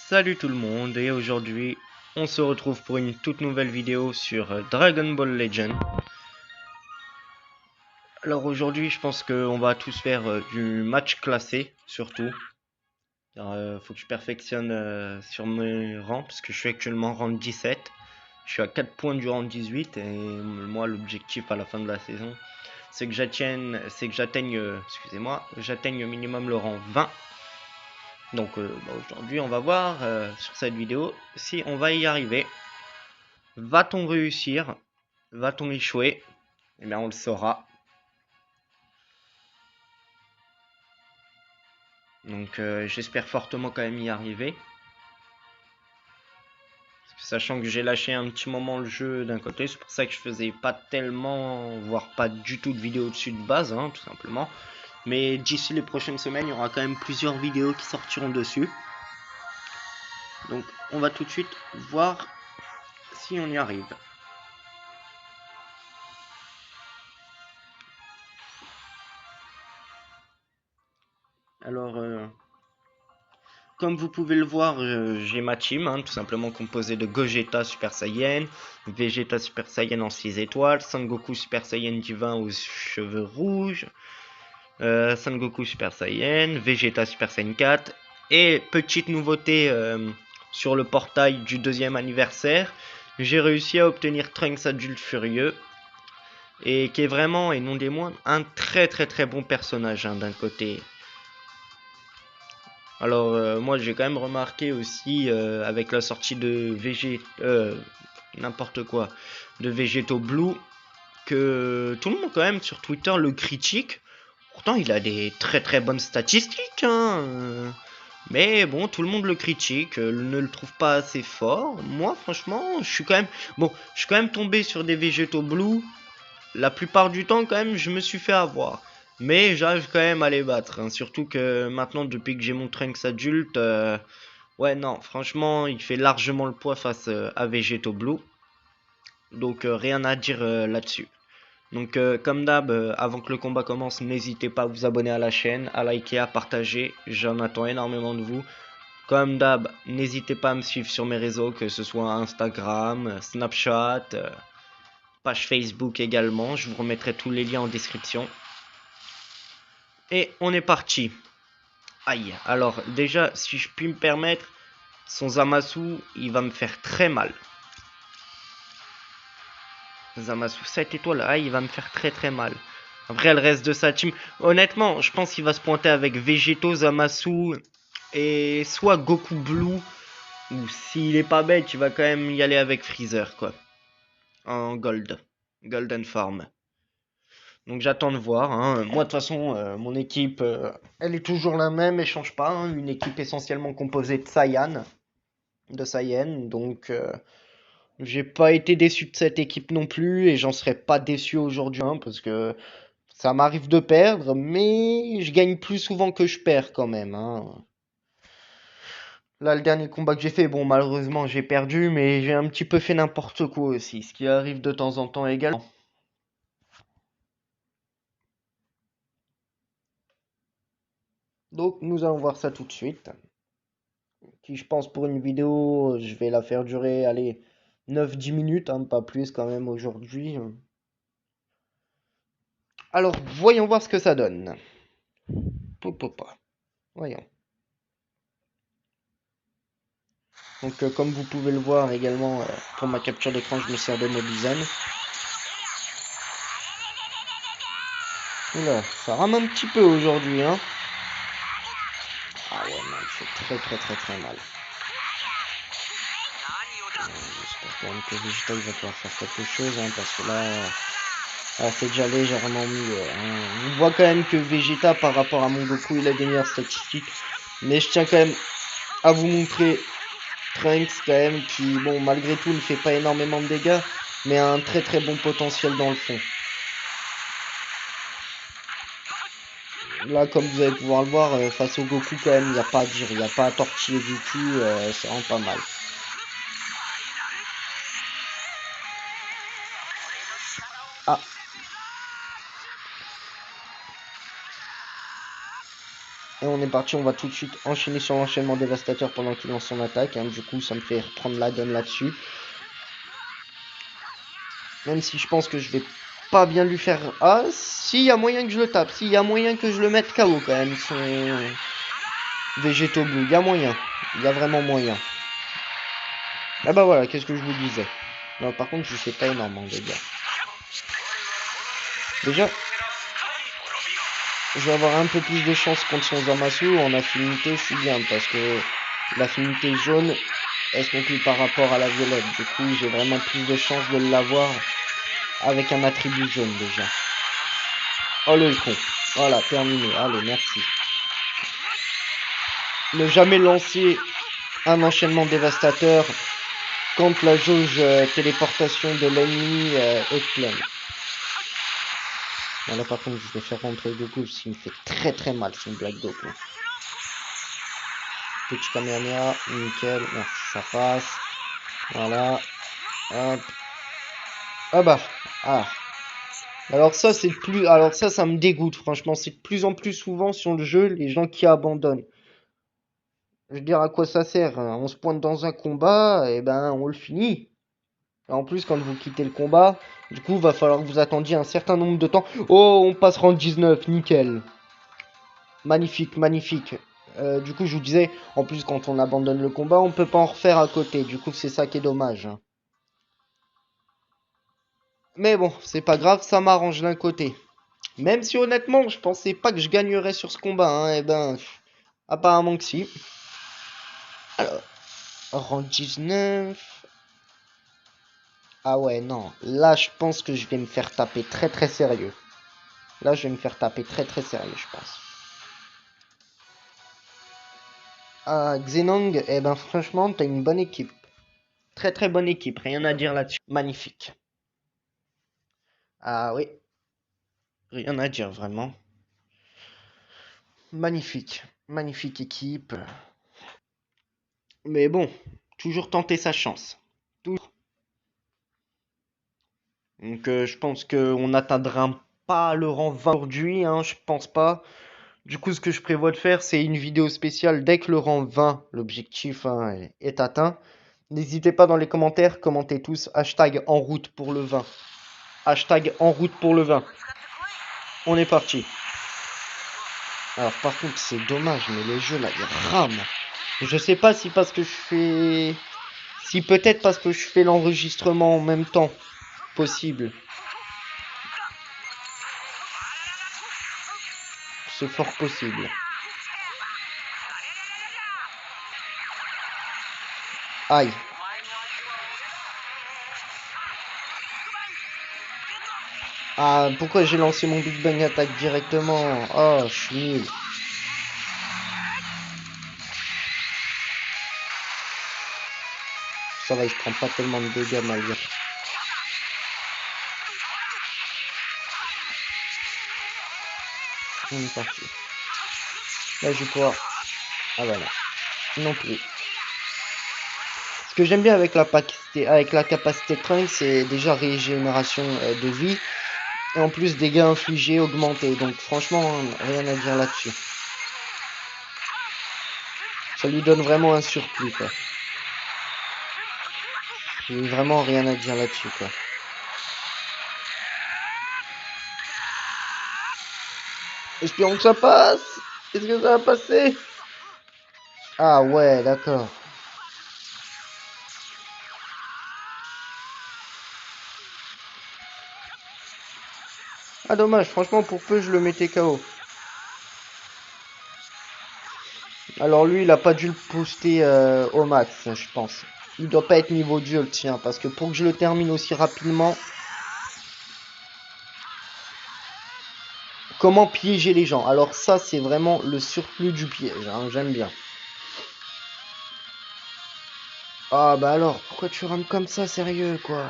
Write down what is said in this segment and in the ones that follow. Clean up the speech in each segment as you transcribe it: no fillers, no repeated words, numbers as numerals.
Salut tout le monde et aujourd'hui on se retrouve pour une toute nouvelle vidéo sur Dragon Ball Legend. Alors aujourd'hui je pense qu'on va tous faire du match classé surtout. Faut que je perfectionne sur mes rangs parce que je suis actuellement rang 17. Je suis à 4 points du rang 18 et moi l'objectif à la fin de la saison c'est que j'atteigne, j'atteigne au minimum le rang 20. Donc aujourd'hui on va voir sur cette vidéo si on va y arriver. Va-t-on réussir? Va-t-on échouer? Eh bien on le saura. Donc j'espère fortement quand même y arriver. Sachant que j'ai lâché un petit moment le jeu d'un côté, c'est pour ça que je faisais pas tellement, voire pas du tout de vidéos dessus de base, hein, tout simplement. Mais d'ici les prochaines semaines, il y aura quand même plusieurs vidéos qui sortiront dessus. Donc on va tout de suite voir si on y arrive. Alors, comme vous pouvez le voir, j'ai ma team, hein, tout simplement composée de Gogeta Super Saiyan, Vegeta Super Saiyan en 6 étoiles, Sangoku Super Saiyan divin aux cheveux rouges, Sangoku Super Saiyan, Vegeta Super Saiyan 4, et petite nouveauté sur le portail du 2e anniversaire, j'ai réussi à obtenir Trunks adulte furieux, et qui est vraiment, et non des moindres, un très bon personnage hein, d'un côté. Alors moi j'ai quand même remarqué aussi avec la sortie de n'importe quoi de Végéto Blue que tout le monde quand même sur Twitter le critique. Pourtant il a des très bonnes statistiques hein, mais bon tout le monde le critique, ne le trouve pas assez fort. Moi franchement je suis quand même tombé sur des Végéto Blue. La plupart du temps quand même je me suis fait avoir. Mais j'arrive quand même à les battre, hein. Surtout que maintenant, depuis que j'ai mon Trunks adulte, ouais, non, franchement, il fait largement le poids face à Vegeto Blue. Donc, rien à dire là-dessus. Donc, comme d'hab, avant que le combat commence, n'hésitez pas à vous abonner à la chaîne, à liker, à partager. J'en attends énormément de vous. Comme d'hab, n'hésitez pas à me suivre sur mes réseaux, que ce soit Instagram, Snapchat, page Facebook également. Je vous remettrai tous les liens en description. Et on est parti. Aïe, alors déjà, si je puis me permettre, son Zamasu, il va me faire très mal. Zamasu 7 étoiles, aïe, il va me faire très mal. Après, le reste de sa team, honnêtement, je pense qu'il va se pointer avec Végéto, Zamasu et soit Goku Blue, ou s'il est pas bête, il va quand même y aller avec Freezer, quoi. En gold. Golden Form. Donc j'attends de voir, hein. Moi, de toute façon, mon équipe, elle est toujours la même, elle change pas, hein. Une équipe essentiellement composée de Saiyan. Donc j'ai pas été déçu de cette équipe non plus et j'en serais pas déçu aujourd'hui hein, parce que ça m'arrive de perdre, mais je gagne plus souvent que je perds quand même, hein. Là, le dernier combat que j'ai fait, bon, malheureusement, j'ai perdu, mais j'ai un petit peu fait n'importe quoi aussi, ce qui arrive de temps en temps également. Donc, nous allons voir ça tout de suite. Qui, je pense, pour une vidéo, je vais la faire durer, allez, 9-10 minutes, hein, pas plus quand même aujourd'hui. Alors, voyons voir ce que ça donne. Popopa. Voyons. Donc comme vous pouvez le voir également pour ma capture d'écran je me sers de Mobizen. Oula, ça rame un petit peu aujourd'hui hein. Ah ouais non, il fait très mal. J'espère quand même que Vegeta il va pouvoir faire quelque chose hein, parce que là c'est déjà légèrement mieux. Hein. On voit quand même que Vegeta par rapport à mon Goku il a des meilleures statistiques. Mais je tiens quand même à vous montrer Trunks quand même qui bon malgré tout ne fait pas énormément de dégâts mais a un très bon potentiel dans le fond. Là, comme vous allez pouvoir le voir, face au Goku, quand même, il n'y a pas à dire, il n'y a pas à tortiller du tout, c'est vraiment pas mal. Ah, Et on est parti, on va tout de suite enchaîner sur l'enchaînement dévastateur pendant qu'il lance son attaque. Hein. Du coup, ça me fait reprendre la donne là-dessus. Même si je pense que je vais pas bien lui faire... Ah, si, il y a moyen que je le tape. Si, il y a moyen que je le mette KO quand même, son Végéto Blue. Il y a moyen. Il y a vraiment moyen. Ah bah voilà, qu'est-ce que je vous disais. Non, par contre, je sais pas énormément, les gars. Déjà, je vais avoir un peu plus de chance contre son Zamasu. En affinité, je suis bien, parce que l'affinité jaune, elle se conclut par rapport à la violette. Du coup, j'ai vraiment plus de chance de l'avoir avec un attribut jaune, déjà. Oh, le con. Voilà, terminé. Allez, merci. Ne jamais lancer un enchaînement dévastateur quand la jauge téléportation de l'ennemi est pleine. Bon, là par contre je vais faire rentrer Goku, s'il me fait très très mal son Black Goku. Petit Kamehameha, nickel, merci, ça passe. Voilà. Hop. Ah bah. Ah. Alors ça c'est plus. Alors ça me dégoûte, franchement. C'est de plus en plus souvent sur le jeu les gens qui abandonnent. Je veux dire à quoi ça sert, hein. On se pointe dans un combat, et ben on le finit. Et en plus quand vous quittez le combat, du coup va falloir que vous attendiez un certain nombre de temps. Oh, on passe rang 19, nickel. Magnifique, magnifique. Du coup, je vous disais, en plus, quand on abandonne le combat, on peut pas en refaire à côté. Du coup, c'est ça qui est dommage. Hein. Mais bon, c'est pas grave, ça m'arrange d'un côté. Même si honnêtement, je pensais pas que je gagnerais sur ce combat. Hein, et ben, apparemment que si. Alors, rang 19. Ah ouais, non. Là, je pense que je vais me faire taper très très sérieux. Là, je vais me faire taper très très sérieux, je pense. Ah, Xenong, eh ben franchement, t'as une bonne équipe. Très très bonne équipe, rien à dire là-dessus. Magnifique. Ah oui, rien à dire vraiment. Magnifique, magnifique équipe. Mais bon, toujours tenter sa chance. Toujours. Donc je pense qu'on n'atteindra pas le rang 20 aujourd'hui, hein, je pense pas. Du coup, ce que je prévois de faire, c'est une vidéo spéciale dès que le rang 20, l'objectif hein, est atteint. N'hésitez pas dans les commentaires, commentez tous hashtag en route pour le 20. Hashtag en route pour le 20. On est parti. Alors par contre, c'est dommage, mais le jeu là, il rame. Je sais pas si parce que je fais... Si peut-être parce que je fais l'enregistrement en même temps. Possible. C'est fort possible. Aïe. Ah, pourquoi j'ai lancé mon Big Bang Attack directement? Oh, je suis nul. Ça va, il se prend pas tellement de dégâts malgré. On est parti. Là, je vais pouvoir... Ah voilà. Non plus. Ce que j'aime bien avec la capacité Trunks, c'est déjà régénération de vie. Et en plus, dégâts infligés augmentés. Donc franchement, rien à dire là-dessus. Ça lui donne vraiment un surplus, quoi. Il n'y a vraiment rien à dire là-dessus, quoi. Espérons que ça passe. Est-ce que ça va passer? Ah ouais, d'accord. Ah dommage, franchement pour peu je le mettais KO. Alors lui il a pas dû le poster au max je pense. Il doit pas être niveau Dieu le tien parce que pour que je le termine aussi rapidement. Comment piéger les gens? Alors ça c'est vraiment le surplus du piège, hein, j'aime bien. Ah bah alors, pourquoi tu rames comme ça sérieux quoi?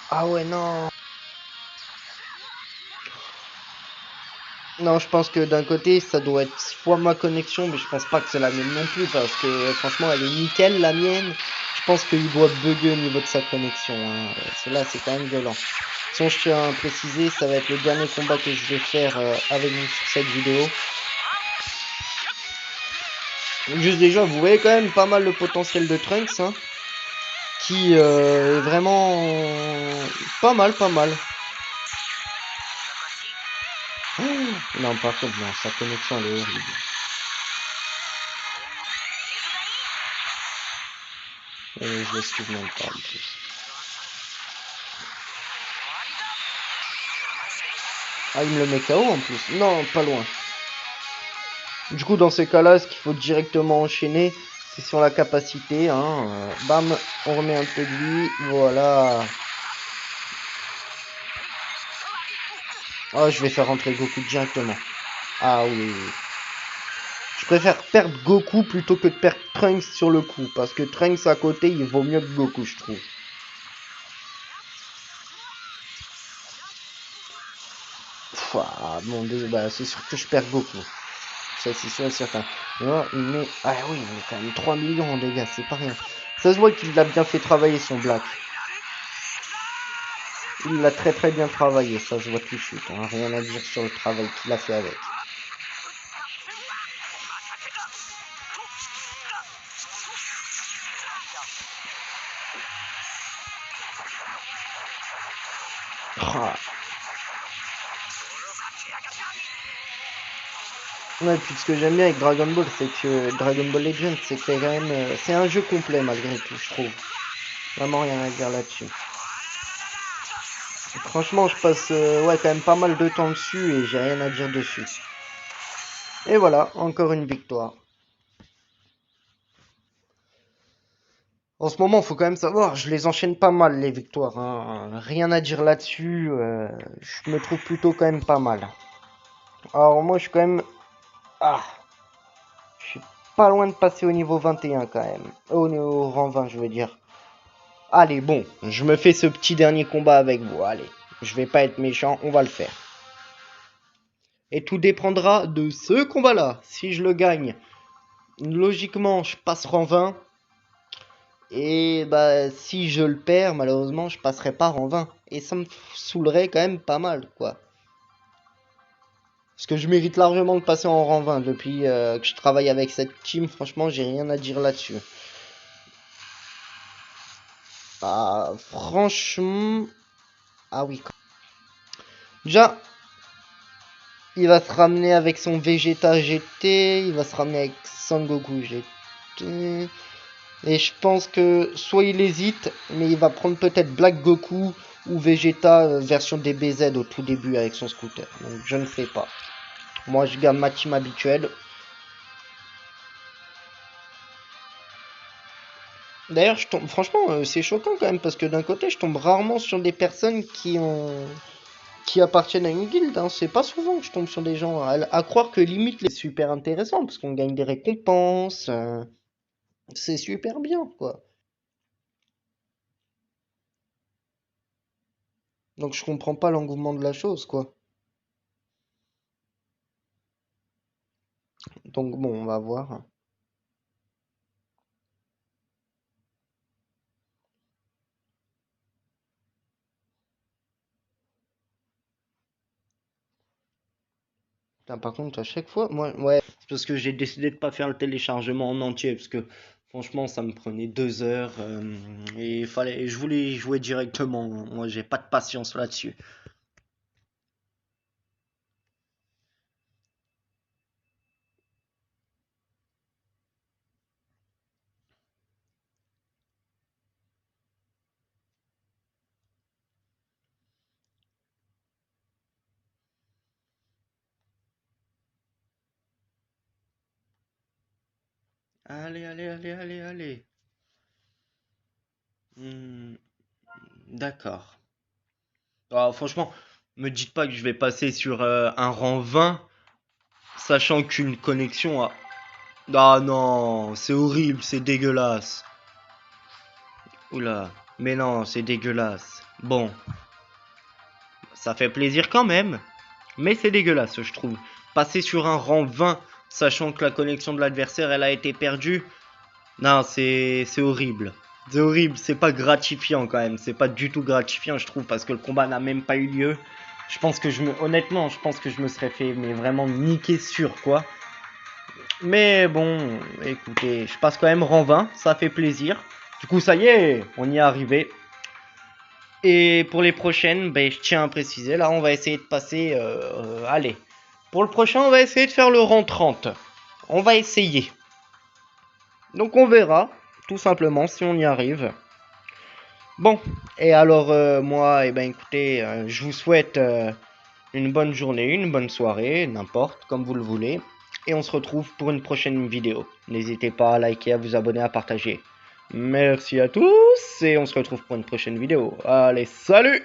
Ah ouais non. Non, je pense que d'un côté, ça doit être soit ma connexion, mais je pense pas que c'est la mienne non plus, parce que franchement, elle est nickel, la mienne. Je pense qu'il doit bugger au niveau de sa connexion. Hein. Cela, c'est quand même violent. Sinon, je tiens à préciser, ça va être le dernier combat que je vais faire avec vous sur cette vidéo. Juste déjà, vous voyez quand même pas mal le potentiel de Trunks, hein, qui est vraiment pas mal, pas mal. Oh, non, par contre, non, sa connexion elle est horrible. Et je l'esquive même pas en plus. Ah, il me le met KO en plus. Non, pas loin. Du coup, dans ces cas-là, ce qu'il faut directement enchaîner, c'est sur la capacité. Hein. Bam, on remet un peu de vie. Voilà. Oh, je vais faire rentrer Goku directement. Ah oui, oui. Je préfère perdre Goku plutôt que de perdre Trunks sur le coup. Parce que Trunks à côté, il vaut mieux que Goku, je trouve. Ah, bon, bah, c'est sûr que je perds Goku. Ça, c'est sûr et certain. Là, il met... Ah oui, il met quand même 3 millions en dégâts, c'est pas rien. Ça se voit qu'il l'a bien fait travailler, son Black. Il l'a très très bien travaillé, ça se voit tout de suite. Hein. Rien à dire sur le travail qu'il a fait avec. Ah. Ouais, puis ce que j'aime bien avec Dragon Ball, c'est que Dragon Ball Legends, c'est quand même, c'est un jeu complet malgré tout, je trouve. Vraiment rien à dire là-dessus. Franchement, je passe ouais quand même pas mal de temps dessus et j'ai rien à dire dessus. Et voilà, encore une victoire. En ce moment, faut quand même savoir, je les enchaîne pas mal les victoires. Hein. Rien à dire là-dessus. Je me trouve plutôt quand même pas mal. Alors moi, je suis quand même, ah, je suis pas loin de passer au niveau 21 quand même. Au rang 20, je veux dire. Allez, bon, je me fais ce petit dernier combat avec vous. Allez, je vais pas être méchant, on va le faire. Et tout dépendra de ce combat-là. Si je le gagne, logiquement, je passe rang 20. Et bah, si je le perds, malheureusement, je passerai pas rang 20. Et ça me saoulerait quand même pas mal, quoi. Parce que je mérite largement de passer en rang 20 depuis que je travaille avec cette team. Franchement, j'ai rien à dire là-dessus. Ah, franchement... Ah oui. Déjà, il va se ramener avec son Vegeta GT. Il va se ramener avec Son Goku GT. Et je pense que soit il hésite, mais il va prendre peut-être Black Goku ou Vegeta version DBZ au tout début avec son scooter. Donc je ne sais pas. Moi je garde ma team habituelle. D'ailleurs, franchement, c'est choquant quand même parce que d'un côté, je tombe rarement sur des personnes qui appartiennent à une guilde. Hein. C'est pas souvent que je tombe sur des gens à croire que limite c'est super intéressant parce qu'on gagne des récompenses. C'est super bien, quoi. Donc je comprends pas l'engouement de la chose, quoi. Donc bon, on va voir. Putain, par contre, à chaque fois, moi, ouais, c'est parce que j'ai décidé de pas faire le téléchargement en entier, parce que franchement, ça me prenait 2 heures, et je voulais y jouer directement. Moi, j'ai pas de patience là-dessus. Allez, allez, allez, allez, allez. Hmm, d'accord. Alors, franchement, me dites pas que je vais passer sur un rang 20, sachant qu'une connexion a... Ah non, c'est horrible, c'est dégueulasse. Oula, mais non, c'est dégueulasse. Bon, ça fait plaisir quand même. Mais c'est dégueulasse, je trouve. Passer sur un rang 20, sachant que la connexion de l'adversaire, elle a été perdue. Non, c'est horrible. C'est horrible, c'est pas gratifiant quand même. C'est pas du tout gratifiant, je trouve, parce que le combat n'a même pas eu lieu. Honnêtement, je pense que je me serais fait, mais vraiment niquer sûr, quoi. Mais bon, écoutez, je passe quand même rang 20, ça fait plaisir. Du coup, ça y est, on y est arrivé. Et pour les prochaines, ben, je tiens à préciser, là, on va essayer de passer... allez, pour le prochain, on va essayer de faire le rang 30. On va essayer. Donc on verra, tout simplement, si on y arrive. Bon, et alors moi, eh ben écoutez, je vous souhaite une bonne journée, une bonne soirée, n'importe, comme vous le voulez. Et on se retrouve pour une prochaine vidéo. N'hésitez pas à liker, à vous abonner, à partager. Merci à tous et on se retrouve pour une prochaine vidéo. Allez, salut!